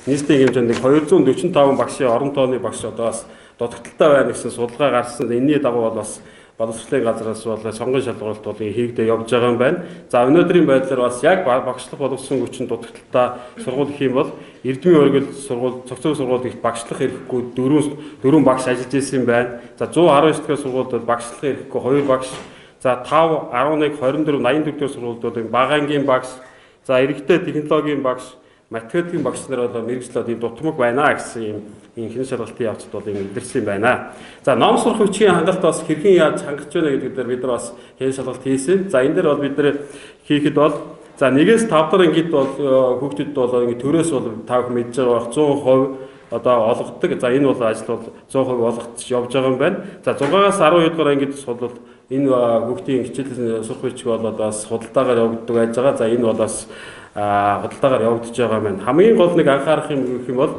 нийслэлийн хэмжээнд 245 багшийн орон тооны багш одоо бас дутагдaltaй байна гэсэн судалгаа гарсан. Энэний дагуу бол бас боловсролын газраас бол сонгон шалгуулалт бол хийгдээ явж байгаа юм байна. За өнөөдрийн байдлаар бас яг багшлах боловсон хүчин дутагдaltaй сургууль гэх юм бол Эрдмийн оргил сургууль, цогцлог сургууль ихт багшлах эрхгүй дөрвөн багш ажиллаж ирсэн юм байна. За 119 дахь сургуульд бол багшлах эрхгүй 2 багш. За 5, 11, 24, 84 дахь сургуульд бол багаангийн багш. За иргэдэд технологийн багш, математикийн багш нар бол мэргэжлүүд ийм дутмаг байна гэсэн ийм хэн шалгалтын явцад бол ийм илэрсэн юм байна. За ном сурах хүчийн хангалт бас хэрхэн яаж хангаж байна гэдэг дээр бид нар бас хэн шалгалт хийсэн. За энэ дээр бол бид нар хийхэд бол за 1-5 дахь ангид бол хүүхдүүд бол ингэ төрөөс бол та бүхэн мэдж байгаа 100% одоо олгодог. За энэ бол ажил бол 100% олгогдож явж байгаа юм байна. За 6-аас 12 дугаар ангид бол энэ хүүхдийн хичээл сурах хүчиг бол бас худалдаагаар явагддаг байж байгаа. За энэ бол бас худалдаагаар явагдаж байгаа юм байна. Хамгийн гол нэг анхаарах юм гэх юм бол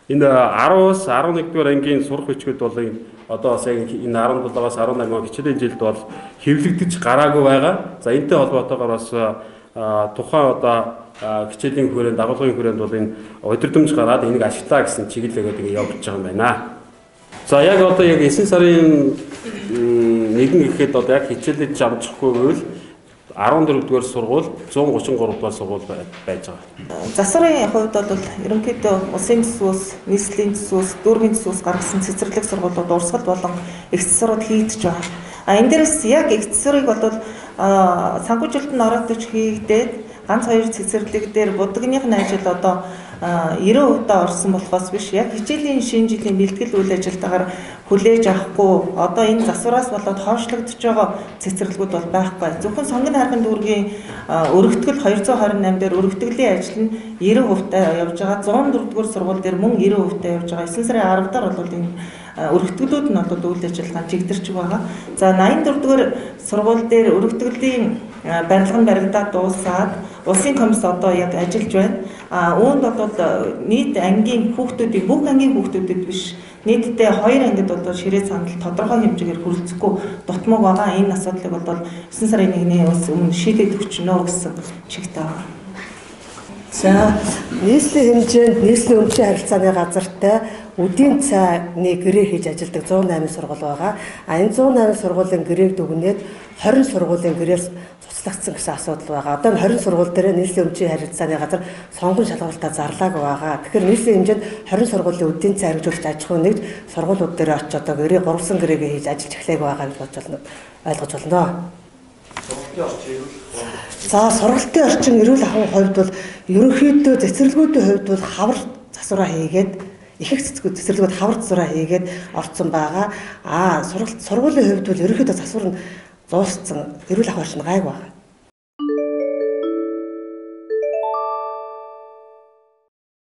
энэ 10-аас 11 дугаар ангийн сурах хүчгүүд бол одоо бас яг энэ 17-аас 18 хичээлийн жилд бол хэвлэгдэж гараагүй байгаа. За энэтэй холбоотойгоор бас тухайн одоо хичээлийн хүрээнд дагуулгын хүрээнд бол энэ удирдамж гараад энийг ашиглаа гэсэн чиглэлээр ингэ явж байгаа юм байна. За яг одоо яг 9 сарын 1 гэхэд одоо яг хичээлд жамжихгүй гэвэл 14 дугаар сургууль 133 дугаар сургууль байж байгаа. Засварын хувьд бол ерөнхийдөө улсын төсвөөс, нийслэлийн төсвөөс, дүүргийн төсвөөс гаргасан цэцэрлэг сургуулиуд урсгал болон их засварууд хийгдэж байгаа. Энэ дээрээс яг их засварыг бол санхүүжилтөнд ороодож хийгдээд ганц 2 цэцэрлэг дээр будагных нь ажил одоо 90% орсон болохоос биш яг хичээлийн шинэ жилийн бэлтгэл үйл ажиллагаагаар хүлээж авахгүй одоо энэ засвараас болоод хойшлогдож байгаа цэцэрлэгүүд бол байхгүй. Зөвхөн сонгон хайрхын дүүргийн өргөтгөл 228 дээр өргөтгөлийн ажил нь 90% явж байгаа. 104 дугаар сургууль дээр мөн 90% явж байгаа. 9 сарын 10 дараа бол энэ өргөтгөлүүд нь одоо үйл ажиллагаа чигдэрч байгаа. За 84 дугаар сургууль дээр өргөтгөлийн барилга нь баригдаад дуусаад улсын комисс одоо яг ажиллаж байна. Үүнд бол нийт ангийн хүүхдүүдийн бүх ангийн хүүхдүүдэд биш нийтдээ 2 ангид бол ширээ сандал тодорхой хэмжээгээр хүрэлцэхгүй дутмаг байгаа. Энэ асуудлыг бол 9 сарын 1-ээс өмнө шийдэж өгчнө гэсэн чигтэй байна. За нийслэлийн хэмжээнд нийслэлийн өмчийн харилцааны газартай үдийн цайны гэрээ хийж ажилладаг 108 сургууль байгаа. Энэ 108 сургуулийн гэрээг дүгнээд 20 сургуулийн гэрээс цуцлагдсан гэсэн асуудал байгаа. Одоо 20 сургууль дээр нийслэлийн өмчийн харилцааны газар сонгон шалгалтаа зарлааг байгаа. Тэгэхээр нийслэлийн хэмжээнд 20 сургуулийн үдийн цай хэрэгжүүлж аж ахуй нэгж сургуулиуд дээр очиж одоо гэрээ 3 гэрээгээ хийж ажиллаж эхлэх байгаа гэж ойлгож байна. За сургалтын орчин эрүүл ахуйн хувьд бол ерөнхийдөө цэцэрлэгүүдийн хувьд бол хавар засвараа хийгээд их цэцэрлэгүүд хавар засвараа хийгээд орцсон байгаа. Сургуулийн хувьд бол ерөнхийдөө засвар нь дууссан эрүүл ахуйн орчин гайг байгаа.